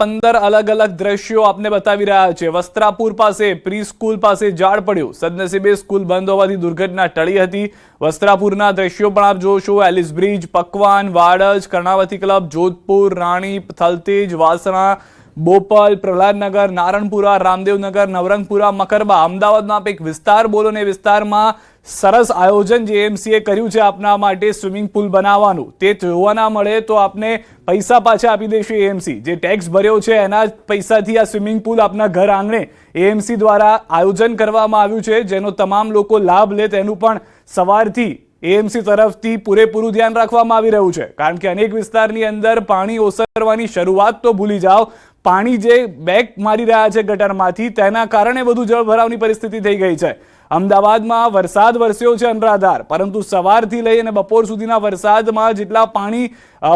15 अलग अलग દ્રશ્યો આપને બતાવી રહ્યા છે। વસ્ત્રાપુર પાસે પ્રી સ્કૂલ પાસે ઝાડ પડ્યું, સદનસીબે સ્કૂલ બંધ હોવાથી દુર્ઘટના ટળી હતી। વસ્ત્રાપુરના દ્રશ્યો પણ આપ જોશો। એલિસ બ્રિજ, પકવાન, વાડજ, કર્ણાવતી ક્લબ, જોધપુર, રાણી, થલતેજ, વાસણા, બોપલ, પ્રહલાદનગર, નારણપુરા, રામદેવનગર, નવરંગપુરા, મકરબા, અમદાવાદનો આપ એક વિસ્તાર બોલો ને વિસ્તારમાં સરસ આયોજન જે એએમસીએ કર્યું છે આપના માટે સ્વિમિંગ પુલ બનાવવાનું, તે જોવા ના મળે તો આપને પૈસા પાછા આપી દેશે એએમસી। જે ટેક્સ ભર્યો છે એના પૈસાથી આ સ્વિમિંગ પુલ આપના ઘર આંગણે એએમસી દ્વારા આયોજન કરવામાં આવ્યું છે, જેનો તમામ લોકો લાભ લે તેનું પણ સવારથી એએમસી તરફથી પૂરેપૂરું ધ્યાન રાખવામાં આવી રહ્યું છે। કારણ કે અનેક વિસ્તારની અંદર પાણી ઓસરવાની શરૂઆત તો ભૂલી જાઓ, પાણી જે બેક મારી રહ્યા છે ગટરમાંથી તેના કારણે વધુ જળભરાવની પરિસ્થિતિ થઈ ગઈ છે। અમદાવાદમાં વરસાદ વરસ્યો છે અનરાધાર, પરંતુ સવારથી લઈ અને બપોર સુધીના વરસાદમાં જેટલા પાણી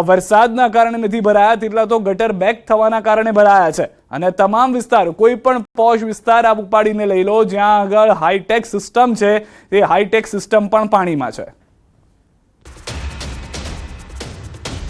વરસાદના કારણે નથી ભરાયા તેટલા તો ગટર બેક થવાના કારણે ભરાયા છે। અને તમામ વિસ્તાર, કોઈ પણ પોશ વિસ્તાર આપ ઉપાડીને લઈ લો, જ્યાં આગળ હાઈટેક સિસ્ટમ છે તે હાઈટેક સિસ્ટમ પણ પાણીમાં છે।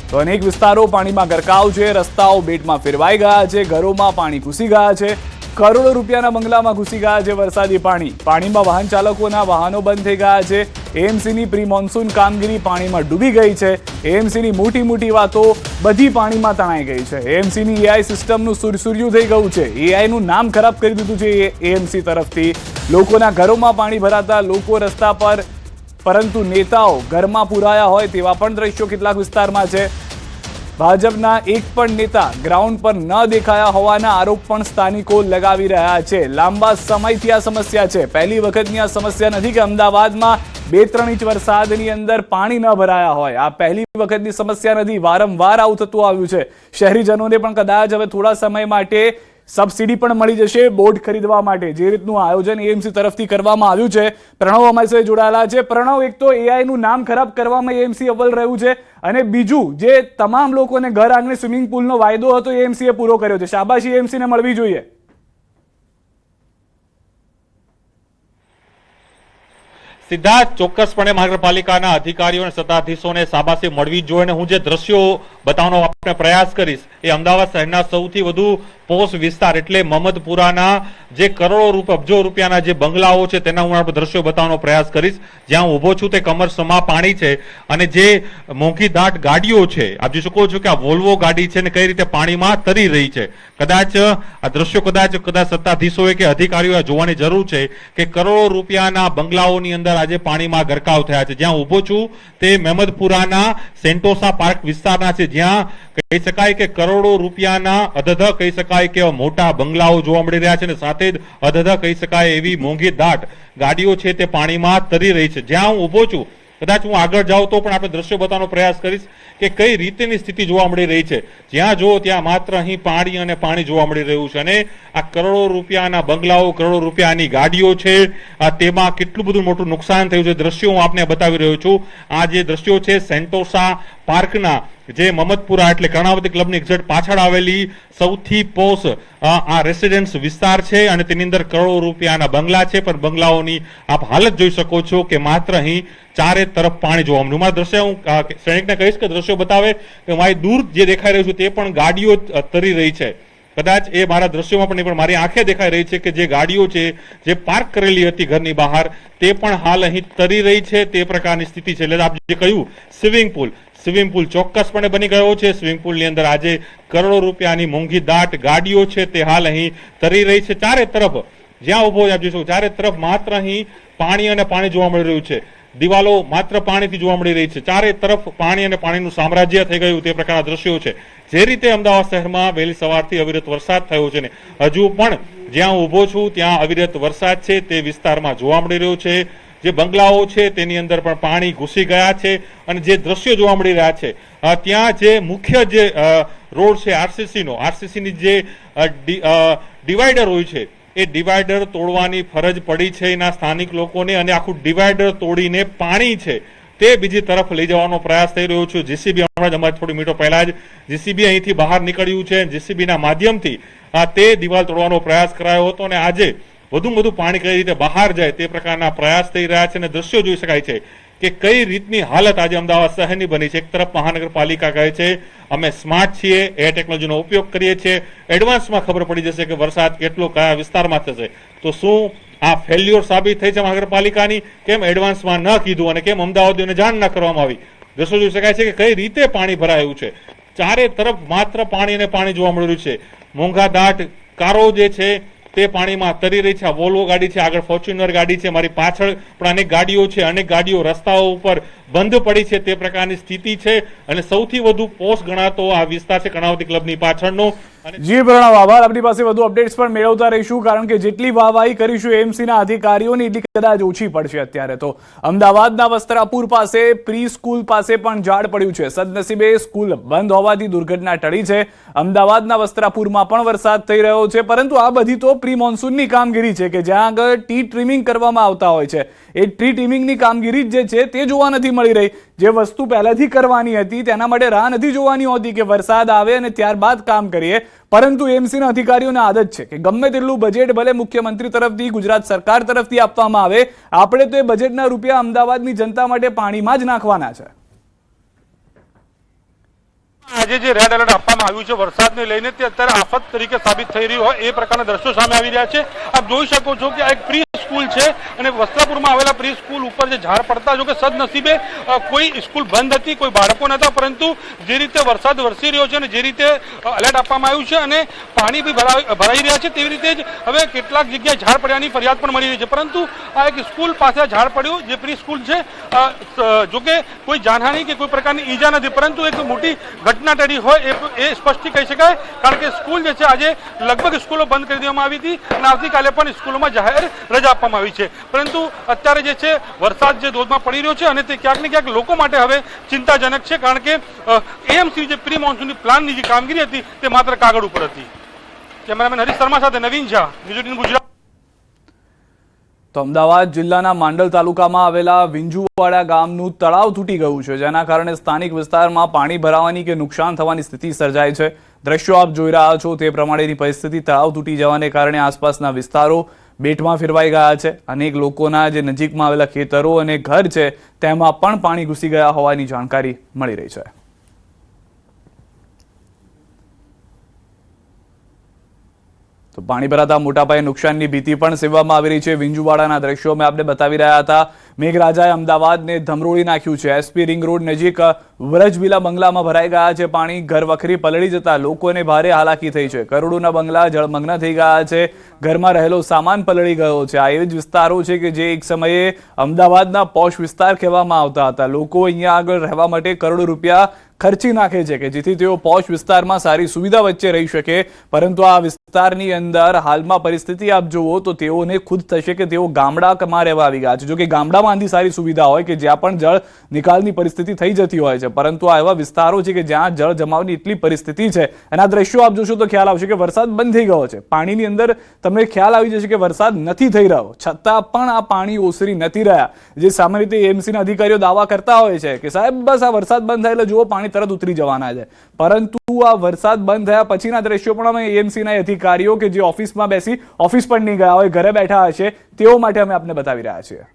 તો અનેક વિસ્તારો પાણીમાં ગરકાવ છે, રસ્તાઓ બેટમાં ફેરવાઈ ગયા છે, ઘરોમાં પાણી ઘૂસી ગયા છે, કરોડો રૂપિયાના બંગલામાં ઘૂસી ગયા છે વરસાદી પાણીમાં વાહન ચાલકોના વાહનો બંધ થઈ ગયા છે। એએમસીની પ્રી મોન્સૂન કામગીરી પાણીમાં ડૂબી ગઈ છે। એએમસીની મોટી વાતો બધી પાણીમાં તણાઈ ગઈ છે। એએમસીની એઆઈ સિસ્ટમનું સુરસુર્યું થઈ ગયું છે। એઆઈનું નામ ખરાબ કરી દીધું છે એએમસી તરફથી। લોકોના ઘરોમાં પાણી ભરાતા લોકો રસ્તા પર, પરંતુ નેતાઓ ઘરમાં પુરાયા હોય તેવા પણ દ્રશ્યો કેટલાક વિસ્તારમાં છે। ભાજપના એક પણ નેતા ગ્રાઉન્ડ પર ન દેખાયા હોવાના આરોપ પણ સ્થાનિકો લગાવી રહ્યા છે। લાંબા સમયથી આ સમસ્યા છે, પહેલી વખતની આ સમસ્યા નથી કે અમદાવાદમાં 2-3 ઇંચ વરસાદની અંદર પાણી ન ભરાયા હોય। આ પહેલી વખતની સમસ્યા નથી, વારંવાર આવું થતું આવ્યું છે। શહેરીજનોને પણ કદાચ હવે થોડા સમય માટે સબસિડી પણ મળી જશે બોટ ખરીદવા માટે, જે રીતનું આયોજન એએમસી તરફથી કરવામાં આવ્યું છે। પ્રણવ અમારી સાથે જોડાયેલા છે। પ્રણવ, એક તો એઆઈનું નામ ખરાબ કરવામાં એએમસી અવ્વલ રહ્યું છે, અને બીજું જે તમામ લોકોને ઘર આંગણે સ્વિમિંગ પુલનો વાયદો હતો એએમસીએ પૂરો કર્યો છે। શાબાશી એએમસીને મળવી જોઈએ। સિદ્ધાર્થ, ચોક્કસપણે મહાનગરપાલિકાના અધિકારીઓ અને સત્તાધીશોને શાબાશી મળવી જોઈએ। અને હું જે દ્રશ્યો બતાવવાનો આપણે પ્રયાસ કરીશ એ અમદાવાદ શહેરના સૌથી વધુ પોશ વિસ્તાર એટલે મહમદપુરાના જે કરોડો અબજો રૂપિયાના જે બંગલાઓ છે તેના હું આપણે દ્રશ્યો બતાવવાનો પ્રયાસ કરીશ। જ્યાં હું ઊભો છું તે કમરસમા પાણી છે, અને જે મોંઘી દાટ ગાડીઓ છે, આપ જોઈ શકો છો કે આ વોલ્વો ગાડી છે ને કઈ રીતે પાણીમાં તરી રહી છે। કદાચ આ દ્રશ્યો કદાચ સત્તાધીશોએ કે અધિકારીઓએ જોવાની જરૂર છે કે કરોડો રૂપિયાના બંગલાઓની અંદર આજે પાણીમાં ગરકાવ થયા છે। જ્યાં ઊભો છું તે મહમદપુરાના સેન્ટોસા પાર્ક વિસ્તારના છે, જ્યાં કહી શકાય કે કરોડો રૂપિયાના અધધ કહી શકાય કે મોટા બંગલાઓ જોવા મળી રહ્યા છે, અને સાથે જ અધધ કહી શકાય એવી મોંઘી દાટ ગાડીઓ છે તે પાણીમાં તરી રહી છે। જ્યાં હું ઊભો છું, કદાચ હું આગળ જાઉં તો પણ આપણે દ્રશ્યો બતાવવાનો પ્રયાસ કરીશ કે કઈ રીતની સ્થિતિ જોવા મળી રહી છે। જ્યાં જો ત્યાં માત્ર અહીં પાણી અને પાણી જોવા મળી રહ્યું છે, અને આ કરોડો રૂપિયાના બંગલાઓ, કરોડો રૂપિયાની ગાડીઓ છે, તેમાં કેટલું બધું મોટું નુકસાન થયું છે। દ્રશ્યો હું આપને બતાવી રહ્યો છું। આ જે દ્રશ્યો છે સેન્ટોસા પાર્કના, જે મહમદપુરા એટલે કર્ણાવતી ક્લબની એક્ઝેક્ટ પાછળ આવેલી સૌથી પોશ આ રેસિડેન્સ વિસ્તાર છે, અને તેની અંદર કરોડો રૂપિયાના બંગલા છે, પણ બંગલાઓની આપ હાલત જોઈ શકો છો કે માત્ર અહીં ચારે તરફ પાણી જોવા મળ્યું। મારા દ્રશ્ય હું સૈનિકને કહીશ કે દ્રશ્યો બતાવે કે મારી દૂર જે દેખાઈ રહ્યું છે તે પણ ગાડીઓ તરી રહી છે। કદાચ એ મારા દ્રશ્યોમાં પણ નહીં, પણ મારી આંખે દેખાઈ રહી છે કે જે ગાડીઓ છે જે પાર્ક કરેલી હતી ઘરની બહાર તે પણ હાલ અહીં તરી રહી છે। તે પ્રકારની સ્થિતિ છે। એટલે આપ જે કહ્યું સ્વિમિંગ પુલ ચોક્કસપણે બની ગયો છે। સ્વિમિંગ પુલની અંદર આજે કરોડો રૂપિયાની મોંઘી દાટ ગાડીઓ છે તે હાલ અહીં તરી રહી છે। ચારે તરફ જ્યાં ઉભો આપ જોઈશું ચારે તરફ માત્ર અહીં પાણી અને પાણી જોવા મળી રહ્યું છે। દિવાલો માત્ર પાણીથી જોવા મળી રહી છે। ચારે તરફ પાણી અને પાણીનું સામ્રાજ્ય થઈ ગયું તે પ્રકારના દ્રશ્યો છે। જે રીતે અમદાવાદ શહેરમાં વહેલી સવારથી અવિરત વરસાદ થયો છે ને હજુ પણ જ્યાં હું ઊભો છું ત્યાં અવિરત વરસાદ છે તે વિસ્તારમાં જોવા મળી રહ્યો છે। જે બંગલાઓ છે તેની અંદર પણ પાણી ઘૂસી ગયા છે, અને જે દ્રશ્યો જોવા મળી રહ્યા છે ત્યાં જે મુખ્ય જે રોડ છે આરસીસીની જે ડિવાઈડર હોય છે એ ડિવાઈડર તોડવાની ફરજ પડી છે એના સ્થાનિક લોકોને, અને આખું ડિવાઈડર તોડીને પાણી છે તે બીજી તરફ લઈ જવાનો પ્રયાસ થઈ રહ્યો છે। જેસીબી હમણાં જ અમારે થોડી મિનિટો પહેલા જ જેસીબી અહીંથી બહાર નીકળ્યું છે। જેસીબીના માધ્યમથી તે દિવાલ તોડવાનો પ્રયાસ કરાયો હતો, અને આજે વધુ પાણી કઈ રીતે બહાર જાય તે પ્રકારના પ્રયાસ થઈ રહ્યા છે। અને દ્રશ્યો જોઈ શકાય છે કે કઈ રીતની હાલત આજે અમદાવાદ શહેરની બની છે. એક તરફ મહાનગરપાલિકા કહે છે અમે સ્માર્ટ છીએ, એ ટેકનોલોજીનો ઉપયોગ કરીએ છીએ, એડવાન્સમાં ખબર પડી જશે કે વરસાદ કેટલો કયા વિસ્તારમાં થશે. તો શું આ ફેલ્યોર સાબિત થઈ છે મહાનગરપાલિકાની? કેમ એડવાન્સમાં ન કીધું અને કેમ અમદાવાદીઓને જાણ ન કરવામાં આવી? દ્રશ્યો જોઈ શકાય છે કે કઈ રીતે પાણી ભરાયું છે. ચારે તરફ માત્ર પાણી અને પાણી જોવા મળી રહ્યું છે. મોંઘા દાટ કારો જે છે તે પાણીમાં તરી રહી છે. આ વોલ્વો ગાડી છે, આગળ ફોર્ચ્યુનર ગાડી છે, મારી પાછળ પણ અનેક ગાડીઓ છે. અનેક ગાડીઓ રસ્તાઓ ઉપર બંધ પડી છે તે પ્રકારની સ્થિતિ છે. અને સૌથી વધુ પોસ્ટ ગણાતો આ વિસ્તાર છે કર્ણાવતી ક્લબની પાછળનો. જી પ્રણવ, આભાર. આપણી પાસે વધુ અપડેટ્સ પણ મેળવતા રહીશું, કારણ કે જેટલી વાહવાહી કરીશું એએમસીના અધિકારીઓની એટલી કદાચ ઓછી પડશે. અત્યારે તો અમદાવાદના વસ્ત્રાપુર પાસે પ્રી સ્કૂલ પાસે પણ ઝાડ પડ્યું છે. સદનસીબે સ્કૂલ બંધ હોવાથી દુર્ઘટના ટળી છે. અમદાવાદના વસ્ત્રાપુરમાં પણ વરસાદ થઈ રહ્યો છે, પરંતુ આ બધી તો પ્રી મોન્સૂનની કામગીરી છે કે જ્યાં આગળ ટી ટ્રીમિંગ કરવામાં આવતા હોય છે. એ ટ્રી ટ્રીમિંગની કામગીરી જે છે તે જોવા નથી મળી રહી. જે વસ્તુ પહેલાથી કરવાની હતી તેના માટે રાહ નથી જોવાની હોતી કે વરસાદ આવે અને ત્યારબાદ કામ કરીએ. પરંતુ એએમસીના અધિકારીઓને આદત છે કે ગમે તેટલું બજેટ ભલે મુખ્યમંત્રી તરફથી, ગુજરાત સરકાર તરફથી આપવામાં આવે, આપણે તો એ બજેટના રૂપિયા અમદાવાદની જનતા માટે પાણીમાં જ નાખવાના છે. આજે જે રેડ એલર્ટ આપવામાં આવ્યું છે વરસાદને લઈને, તે અત્યારે આફત તરીકે સાબિત થઈ રહ્યું હોય એ પ્રકારના દ્રશ્યો સામે આવી રહ્યા છે. આપ જોઈ શકો છો કે આ એક પ્રી સ્કૂલ છે અને વસ્ત્રાપુરમાં આવેલા પ્રી સ્કૂલ ઉપર જે ઝાડ પડતા, જો કે સદનસીબે કોઈ સ્કૂલ બંધ હતી, કોઈ બાળકો નતા, પરંતુ જે રીતે વરસાદ વરસી રહ્યો છે અને જે રીતે એલર્ટ આપવામાં આવ્યું છે અને પાણી બી ભરાઈ રહ્યા છે, તેવી રીતે જ હવે કેટલાક જગ્યાએ ઝાડ પડ્યાની ફરિયાદ પણ મળી રહી છે. પરંતુ આ એક સ્કૂલ પાસે ઝાડ પડ્યું, જે પ્રી સ્કૂલ છે, જો કે કોઈ જાનહાની કે કોઈ પ્રકારની ઈજા નથી, પરંતુ એક મોટી ઘટના ટળી હોય એ સ્પષ્ટ કહી શકાય. કારણ કે સ્કૂલ જે છે આજે લગભગ સ્કૂલો બંધ કરી દેવામાં આવી હતી અને આવતીકાલે પણ સ્કૂલોમાં જાહેર રજા આપવામાં આવી છે. પરંતુ અત્યારે જે છે વરસાદ જે ધોધમાં પડી રહ્યો છે અને તે ક્યાંક ને ક્યાંક લોકો માટે હવે ચિંતાજનક છે, કારણ કે એએમસી જે પ્રી મોન્સૂનની પ્લાનની જે કામગીરી હતી તે માત્ર કાગળ ઉપર હતી. કેમેરામેન હરીશ શર્મા સાથે નવીન ઝા, ન્યૂઝ 18 ગુજરાત. તો અમદાવાદ જિલ્લાના માંડલ તાલુકામાં આવેલા વિંજુવાડા ગામનું તળાવ તૂટી ગયું છે, જેના કારણે સ્થાનિક વિસ્તારમાં પાણી ભરાવાની કે નુકસાન થવાની સ્થિતિ સર્જાય છે. દ્રશ્યો આપ જોઈ રહ્યા છો તે પ્રમાણેની પરિસ્થિતિ. તળાવ તૂટી જવાને કારણે આસપાસના વિસ્તારો બેટમાં ફેરવાઈ ગયા છે. અનેક લોકોના જે નજીકમાં આવેલા ખેતરો અને ઘર છે તેમાં પણ પાણી ઘૂસી ગયા હોવાની જાણકારી મળી રહી છે. તો પાણી ભરાતા મોટા પાયે નુકસાનની ભીતિ પણ સેવવામાં આવી રહી છે. વિંજુવાડાના દ્રશ્યો મેં આપને બતાવી રહ્યા હતા. મેઘરાજાએ અમદાવાદને ધમરોળી નાખ્યું છે. એસપી રિંગ રોડ નજીક વ્રજવિલા બંગલામાં ભરાઈ ગયા છે પાણી. ઘર વખરી પલળી જતા લોકોને ભારે હાલાકી થઈ છે. કરોડોના બંગલા જળમગ્ન થઈ ગયા છે. ઘરમાં રહેલો સામાન પલળી ગયો છે. આ એવી જ વિસ્તારો છે કે જે એક સમયે અમદાવાદના પોશ વિસ્તાર કહેવામાં આવતા હતા. લોકો અહીંયા આગળ રહેવા માટે કરોડો રૂપિયા ખર્ચી નાખે છે કે જેથી તેઓ પોશ વિસ્તારમાં સારી સુવિધા વચ્ચે રહી શકે. પરંતુ આ વિસ્તારની અંદર હાલમાં પરિસ્થિતિ આપ જુઓ તો તેઓને ખુદ થશે કે તેઓ ગામડામાં રહેવા આવી ગયા છે. જો કે ગામડામાં આની સારી સુવિધા હોય કે જ્યાં પણ જળ નિકાલની પરિસ્થિતિ થઈ જતી હોય છે, પરંતુ આ એવા વિસ્તારો છે કે જ્યાં જળ જમાવની એટલી પરિસ્થિતિ છે. અને આ દ્રશ્યો આપ જોશો તો ખ્યાલ આવશે કે વરસાદ બંધ થઈ ગયો છે. પાણીની અંદર તમને ખ્યાલ આવી જશે કે વરસાદ નથી થઈ રહ્યો, છતાં પણ આ પાણી ઓસરી નથી રહ્યા. જે સામાન્ય રીતે એએમસીના અધિકારીઓ દાવા કરતા હોય છે કે સાહેબ બસ આ વરસાદ બંધ થાય એટલે જુઓ પાણી તરત ઉતરી જવાના છે, પરંતુ આ વરસાદ બંધ થયા પછીના દ્રશ્યો પણ અમે એએમસીના અધિકારીઓ કે જે ઓફિસમાં બેસી ઓફિસ પણ નહીં ગયા હોય, ઘરે બેઠા હશે, તેઓ માટે અમે આપને બતાવી રહ્યા છીએ.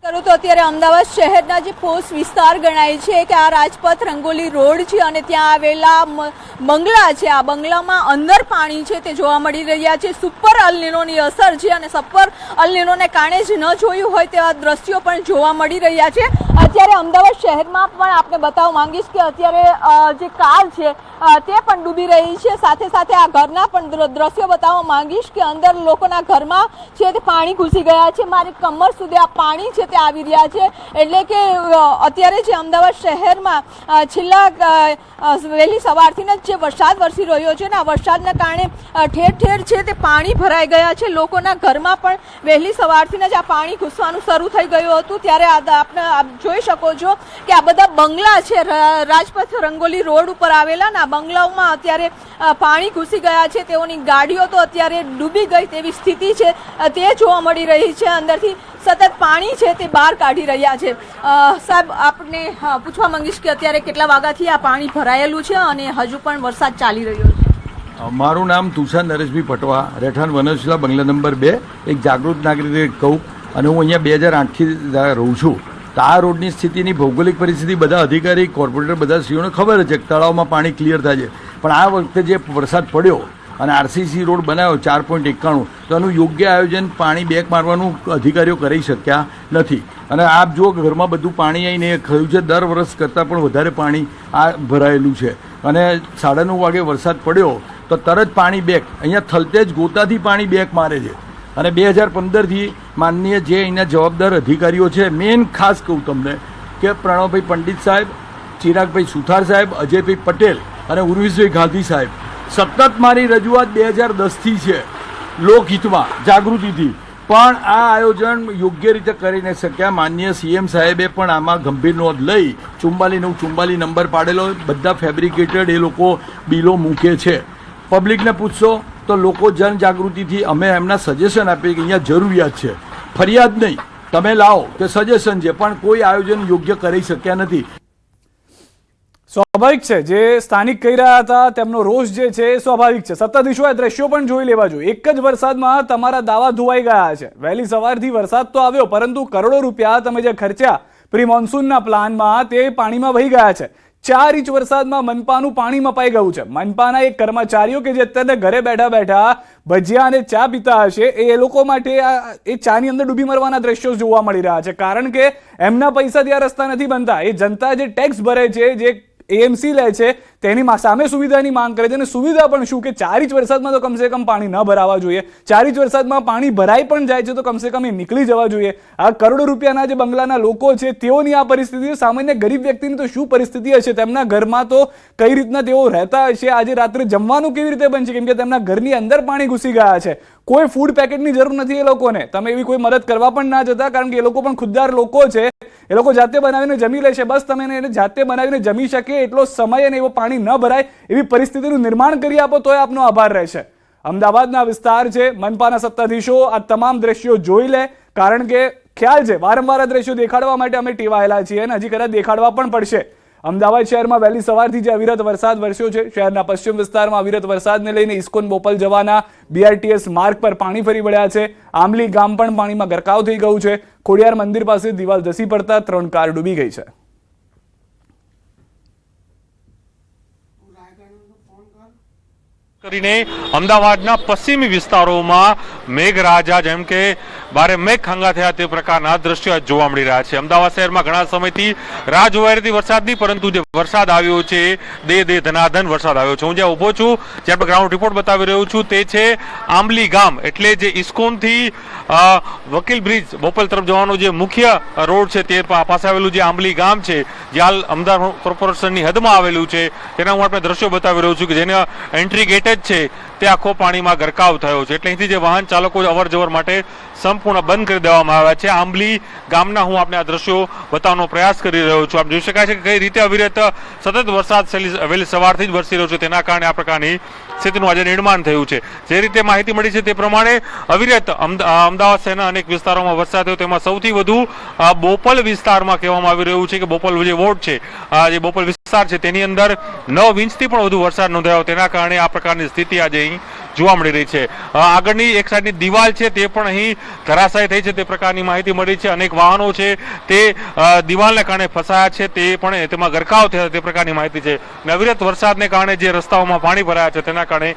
કરું તો અત્યારે અમદાવાદ શહેરના જે પોસ્ટ વિસ્તાર ગણાય છે કે આ રાજપથ રંગોલી રોડ છે અને ત્યાં આવેલા બંગલા છે, આ બંગલામાં અંદર પાણી છે તે જોવા મળી રહ્યા છે. સુપર અલનીનોની અસર છે અને સુપર અલનીનોને કારણે જ ન જોયું હોય તેવા દ્રશ્યો પણ જોવા મળી રહ્યા છે. અત્યારે અમદાવાદ શહેરમાં પણ આપણે બતાવવા માંગીશ કે અત્યારે જે કાર છે તે પણ ડૂબી રહી છે. સાથે સાથે આ ઘરના પણ દ્રશ્યો બતાવવા માંગીશ કે અંદર લોકોના ઘરમાં છે તે પાણી ઘૂસી ગયા છે. મારી કમર સુધી આ પાણી છે તે આવી રહ્યા છે. એટલે કે અત્યારે જે અમદાવાદ શહેરમાં છેલ્લા વહેલી સવારથી જ જે વરસાદ વરસી રહ્યો છે ને આ વરસાદના કારણે ઠેર ઠેર છે તે પાણી ભરાઈ ગયા છે. લોકોના ઘરમાં પણ વહેલી સવારથી જ આ પાણી ઘૂસવાનું શરૂ થઈ ગયું હતું. ત્યારે આપણે જોઈ શકો છો કે આ બધા બંગલા છે રાજપથ રંગોલી રોડ ઉપર આવેલા, ને આ બંગલાઓમાં અત્યારે પાણી ઘૂસી ગયા છે. તેઓની ગાડીઓ તો અત્યારે ડૂબી ગઈ તેવી સ્થિતિ છે તે જોવા મળી રહી છે. અંદરથી સતત પાણી છે તે બહાર કાઢી રહ્યા છે. સાહેબ, આપને પૂછવા માંગીશ કે અત્યારે કેટલા વાગ્યાથી આ પાણી ભરાયેલું છે અને હજુ પણ વરસાદ ચાલી રહ્યો છે? મારું નામ તુષાર નરેશભાઈ પટવા, રહેઠાણ વનશીલા બંગલા નંબર 2, એક જાગૃત નાગરિક કહું, અને હું અહીંયા 2008થી રહું છું. તો આ રોડની સ્થિતિની ભૌગોલિક પરિસ્થિતિ બધા અધિકારી, કોર્પોરેટર, બધા શ્રીઓને ખબર છે કે તળાવમાં પાણી ક્લિયર થાય છે. પણ આ વખતે જે વરસાદ પડ્યો અને આરસીસી રોડ બનાવ્યો 4.91, તો એનું યોગ્ય આયોજન, પાણી બેક મારવાનું અધિકારીઓ કરી શક્યા નથી. અને આપ જુઓ કે ઘરમાં બધું પાણી આવીને ખરું છે, દર વર્ષ કરતાં પણ વધારે પાણી આ ભરાયેલું છે. અને 9:30 વાગે વરસાદ પડ્યો તો તરત પાણી બેક, અહીંયા થલતેજ ગોતાથી પાણી બેક મારે છે. અને 2015થી માનનીય જે અહીંના જવાબદાર અધિકારીઓ છે, મેન ખાસ કહું તમને કે પ્રણવભાઈ પંડિત સાહેબ, ચિરાગભાઈ સુથાર સાહેબ, અજયભાઈ પટેલ અને ઉર્વિશભાઈ ગાંધી સાહેબ, સતત મારી રજૂઆત 2010થી છે લોકહિતમાં, જાગૃતિથી, પણ આ આયોજન યોગ્ય રીતે કરી ન શક્યા. માનનીય સીએમ સાહેબે પણ આમાં ગંભીર નોંધ લઈ 44 નંબર પાડેલો, બધા ફેબ્રિકેટેડ એ લોકો બિલો મૂકે છે. પબ્લિકને પૂછશો તો લોકો જનજાગૃતિથી અમે એમના સજેશન આપીએ કે અહીંયા જરૂરિયાત છે, ફરિયાદ નહીં, તમે લાવો કે સજેશન છે, પણ કોઈ આયોજન યોગ્ય કરી શક્યા નથી. સ્વાભાવિક છે, જે સ્થાનિક કહી રહ્યા હતા તેમનો રોષ જે છે એ સ્વાભાવિક છે. સત્તાધીશોએ દ્રશ્યો પણ જોઈ લેવા જોઈએ. એક જ વરસાદમાં તમારા દાવા ધોવાઈ ગયા છે. વહેલી સવારથી વરસાદ તો આવ્યો, પરંતુ કરોડો રૂપિયા તમે જે ખર્ચ્યા પ્રી મોન્સૂનના પ્લાનમાં, તે પાણીમાં વહી ગયા છે. 4 ઇંચ વરસાદમાં મનપાનું પાણી મપાઈ ગયું છે. મનપાના એક કર્મચારીઓ કે જે અત્યારે ઘરે બેઠા બેઠા ભજીયા અને ચા પીતા હશે, એ લોકો માટે એ ચાની અંદર ડૂબી મરવાના દ્રશ્યો જોવા મળી રહ્યા છે. કારણ કે એમના પૈસાથી આ રસ્તા નથી બનતા. એ જનતા જે ટેક્સ ભરે છે, જે એએમસી લે છે, તેની સામે સુવિધાની માંગ કરે છે. અને સુવિધા પણ શું કે 4 ઇંચ વરસાદમાં તો કમસે કમ પાણી ન ભરાવા જોઈએ. 4 ઇંચ વરસાદમાં પાણી ભરાઈ પણ જાય છે તો કમસે કમ એ નીકળી જવા જોઈએ. આ કરોડો રૂપિયાના જે બંગલાના લોકો છે, તેઓની આ પરિસ્થિતિ, સામાન્ય ગરીબ વ્યક્તિની તો શું પરિસ્થિતિ હશે? તેમના ઘરમાં તો કઈ રીતના તેઓ રહેતા હશે? આજે રાત્રે જમવાનું કેવી રીતે બનશે? કેમ કે તેમના ઘરની અંદર પાણી ઘૂસી ગયા છે. કોઈ ફૂડ પેકેટની જરૂર નથી એ લોકોને. તમે એવી કોઈ મદદ કરવા પણ ના જતા, કારણ કે એ લોકો પણ ખુદદાર લોકો છે. એ લોકો જાતે બનાવીને જમી લેશે. બસ તમે એને જાતે બનાવીને જમી શકે એટલો સમય અને એવો પાણી ન ભરાય એવી પરિસ્થિતિનું નિર્માણ કરી આપો, તોય આપનો આભાર રહેશે. અમદાવાદના વિસ્તાર છે, મનપાના સત્તાધીશો આ તમામ દ્રશ્યો જોઈ લે, કારણ કે ખ્યાલ છે વારંવાર આ દ્રશ્યો દેખાડવા માટે અમે ટેવાયેલા છીએ અને હજી કદાચ દેખાડવા પણ પડશે. અમદાવાદ શહેરમાં વહેલી સવારથી જે અવિરત વરસાદ વરસ્યો છે, શહેરના પશ્ચિમ વિસ્તારમાં અવિરત વરસાદને લઈને ઇસ્કોન બોપલ જવાના BRTS માર્ગ પર પાણી ફરી વળ્યા છે. આંબલી ગામ પણ પાણીમાં ગરકાવ થઈ ગયું છે. ખોડિયાર મંદિર પાસે દિવાલ ધસી પડતા 3 કાર ડૂબી ગઈ છે. કરીને અમદાવાદના પશ્ચિમી વિસ્તારોમાં મેઘરાજા, જેમ કે બારે મેઘ ખાંગા થયા તે પ્રકારના દ્રશ્યો જોવા મળી રહ્યા છે. અમદાવાદ શહેરમાં ઘણા સમયથી રાહ જોવાઈ રહી વરસાદની, પરંતુ જે વરસાદ આવ્યો છે, ધનાધન વરસાદ આવ્યો છે. હું જ્યાં ઊભો છું, જ્યાં આપણે ગ્રાઉન્ડ રિપોર્ટ બતાવી રહ્યો છું, તે છે આંબલી ગામ, એટલે જે ઇસ્કોનથી વકીલ બ્રિજ બોપલ તરફ જવાનો જે મુખ્ય રોડ છે, તે પાસે આવેલું જે આંબલી ગામ છે, જે હાલ અમદાવાદ કોર્પોરેશનની હદમાં આવેલું છે, તેના હું આપણે દ્રશ્યો બતાવી રહ્યો છું કે જેના એન્ટ્રી ગેટ છે તે આખો પાણીમાં ગરકાવ થયો છે. એટલે અહીંથી જે વાહન ચાલકો અવર જવર માટે સંપૂર્ણ બંધ કરી દેવામાં આવ્યા છે. આંબલી ગામના હું આપણે આ દ્રશ્યો બતાવવાનો પ્રયાસ કરી રહ્યો છું. આપ જોઈ શકાય છે કે કઈ રીતે અવિરત સતત વરસાદ વહેલી સવારથી જ વરસી રહ્યો છે, તેના કારણે આ પ્રકારની સ્થિતિનું આજે નિર્માણ થયું છે. જે રીતે માહિતી મળી છે તે પ્રમાણે અવિરત અમદાવાદ શહેરના અનેક વિસ્તારોમાં વરસાદ થયો, તેમાં સૌથી વધુ બોપલ વિસ્તારમાં કહેવામાં આવી રહ્યું છે કે બોપલ જે વોર્ડ છે, જે બોપલ વિસ્તાર છે, તેની અંદર 9 ઇંચથી પણ વધુ વરસાદ નોંધાયો. તેના કારણે આ પ્રકારની સ્થિતિ આજે અહીં જોવા મળી રહી છે. આગળની એક સાઈડની દિવાલ છે તે પણ અહીં ધરાશાયી થઈ છે તે પ્રકારની માહિતી મળી છે. અનેક વાહનો છે તે દિવાલને કારણે ફસાયા છે, તે પણ તેમાં ગરકાવ થયા તે પ્રકારની માહિતી છે. અવિરત વરસાદને કારણે જે રસ્તાઓમાં પાણી ભરાયા છે, તેના કારણે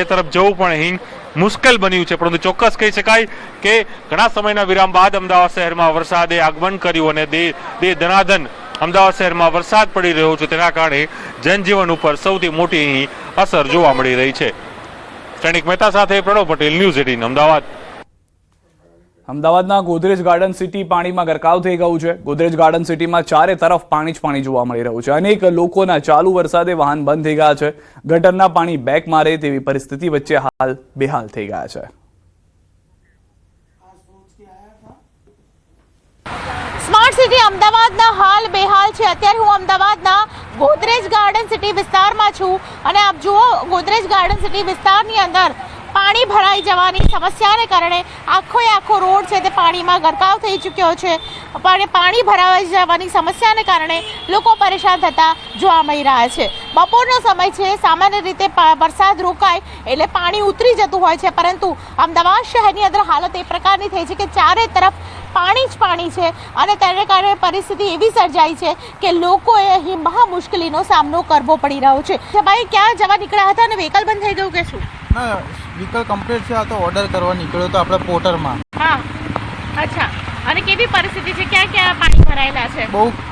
એ તરફ જવું પણ અહીં મુશ્કેલ બન્યું છે. પરંતુ ચોક્કસ કહી શકાય કે ઘણા સમયના વિરામ બાદ અમદાવાદ શહેરમાં વરસાદે આગમન કર્યું અને ધનાધન અમદાવાદ શહેરમાં વરસાદ પડી રહ્યો છે, તેના કારણે જનજીવન ઉપર સૌથી મોટી અહીં અસર જોવા મળી રહી છે. સૈનિક મહેતા સાથે પ્રણવ પટેલ, ન્યૂઝ 18 અમદાવાદ. અમદાવાદના ગોદરેજ ગાર્ડન સિટી પાણીમાં ગરકાવ થઈ ગયું છે. ગોદરેજ ગાર્ડન સિટીમાં ચારે તરફ પાણી જ પાણી જોવા મળી રહ્યું છે. અનેક લોકોના ચાલુ વરસાદે વાહન બંધ થઈ ગયા છે. ગટરના પાણી બેક મારે તેવી પરિસ્થિતિ વચ્ચે હાલ બેહાલ થઈ ગયા છે. સ્માર્ટ સિટી અમદાવાદના હાલ બેહાલ છે. અત્યારે હું અમદાવાદના ગોદરેજ ગાર્ડન સિટી વિસ્તારમાં છું અને આપ જુઓ, ગોદરેજ ગાર્ડન સિટી વિસ્તારની અંદર પાણી ભરાઈ જવાની સમસ્યાને કારણે આખો રોડ છે તે પાણીમાં ગરકાવ થઈ ચૂક્યો છે. પાણી ભરાઈ જવાની સમસ્યાને કારણે લોકો પરેશાન થતા જોવા મળી રહ્યા છે. બપોરનો સમય છે, સામાન્ય રીતે વરસાદ રોકાય એટલે પાણી ઉતરી જતું હોય છે, પરંતુ અમદાવાદ શહેરની અંદર હાલત એ પ્રકારની થઈ છે કે ચારે તરફ પાણી જ પાણી છે અને તેને કારણે પરિસ્થિતિ એવી સર્જાઈ છે કે લોકોએ અહીં મહા મુશ્કેલીનો સામનો કરવો પડી રહ્યો છે. ભાઈ ક્યાં જવા નીકળ્યા હતા અને વ્હીકલ બંધ થઈ ગયું કે શું? ના, વ્હીકલ કમ્પ્લીટ છે. આ તો ઓર્ડર કરવા નીકળ્યો તો આપણે પોર્ટરમાં. હા, અચ્છા. અને કેવી પરિસ્થિતિ છે? ક્યાં ક્યાં પાણી ભરાયેલા છે?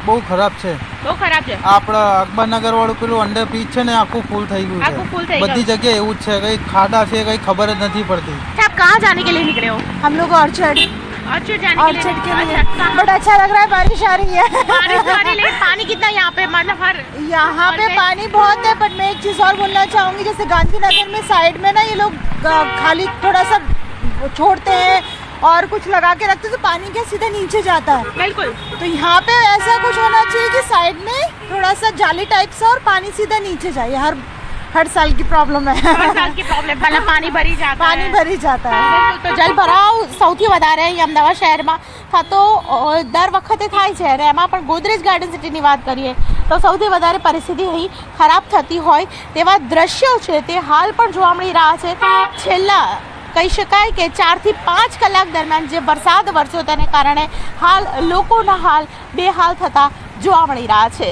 બહુ ખરાબ છે. બહુ ખરાબ છે. આપણે અકબરનગર વાળું પેલું અંડરબ્રિજ છે ને, આખું ફૂલ થઈ ગયું આખું full થઈ છે. બધી જગ્યાએ એવું જ છે. કઈ ખાડા છે, કઈ ખબર જ નથી પડતી. आप कहाँ जाने के लिए निकले हो? हम लोग ऑर्चर्ड ऑर्चर्ड के लिए बट अच्छा लग रहा है, बारिश आ रही है. बारिश आ रही है, लेकिन पानी कितना यहाँ पे, मतलब हर यहाँ पे पानी बहुत है. बट मैं एक चीज और बोलना चाहूंगी, जैसे गांधीनगर में साइड में ना ये लोग खाली थोड़ा सा छोड़ते हैं और कुछ लगा के रखते तो पानी क्या सीधा नीचे जाता है. बिल्कुल. तो यहाँ पे ऐसा कुछ होना चाहिए कि साइड में थोड़ा सा जाली टाइप सा और पानी सीधा नीचे जाए. हर साल की प्रॉब्लम है. हर साल की प्रॉब्लम, मतलब पानी भरी जाता पानी है. भरी जाता है. તો જલભરાવ સૌથી વધારે અહીં અમદાવાદ શહેરમાં થતો દર વખતે થાય છે અને એમાં પણ ગોદરેજ ગાર્ડન સિટીની વાત કરીએ તો સૌથી વધારે પરિસ્થિતિ અહીં ખરાબ થતી હોય તેવા દ્રશ્યો છે તે હાલ પણ જોવા મળી રહ્યા છે. છેલ્લા કહી શકાય કે 4 થી 5 કલાક દરમિયાન જે વરસાદ વરસ્યો તેને કારણે હાલ લોકોના હાલ બેહાલ થતા જોવા મળી રહ્યા છે.